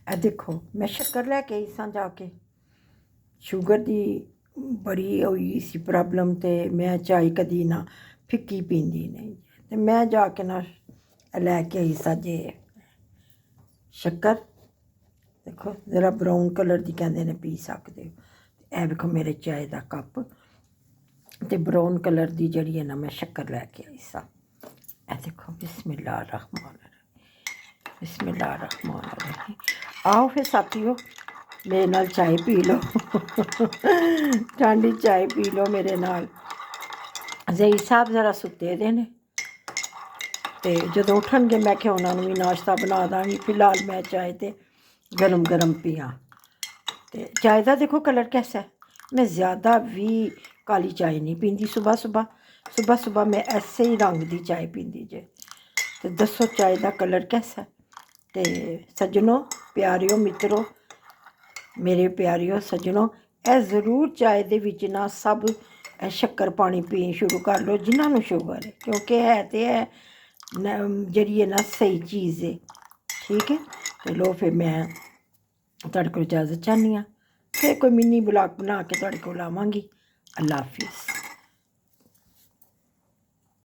ਇਹ ਦੇਖੋ मैं शक्कर लैके आई सां जाके शुगर दी बड़ी होई सी प्रॉब्लम ते मैं चाय कदी ना फिक्की पींदी नहीं ते मैं जाके ना लैके आई सां जे शक्कर देखो जरा ब्राउन कलर दी कहंदे ने पी सकदे हो। ਇਹ ਵੇਖੋ मेरे चाय दा कप ते ब्राउन कलर दी जड़ी है ना मैं शक्कर लैके आई सां। ਇਹ देखो बिस्मिल्लाहिर्रहमानिर्रहीम। आओ फिर साथियों मेरे नाल चाय पी लो ठंडी चाय पी लो मेरे नाल। ज़ई साहब ज़रा सुते दे ने ते जदों उठणगे मैं क्या उन्होंने भी नाश्ता बना दांगी। फिलहाल मैं चाय ते गरम गरम पियाँ। ते चाय का देखो कलर कैसा है। मैं ज़्यादा भी काली चाय नहीं पींदी सुबह मैं ऐसे ही रंग दी चाय पींदी जे। तो दसो चाय का कलर कैसा है। तो सज्जनों प्यारियो मित्रों मेरे प्यारियो सज्जनों ए ज़रूर चाय दे विच ना सब शक्कर पानी पीन शुरू कर लो जिन्होंने शुगर है क्योंकि है तो है जड़ी है ना सही चीज़ है। ठीक है तो लो फिर मैं तुहाडे कोल इजाज़त चाहनी हाँ। फिर कोई मिनी ब्लॉग बना के तुहाडे कोल आवांगी। अल्लाह हाफिज़।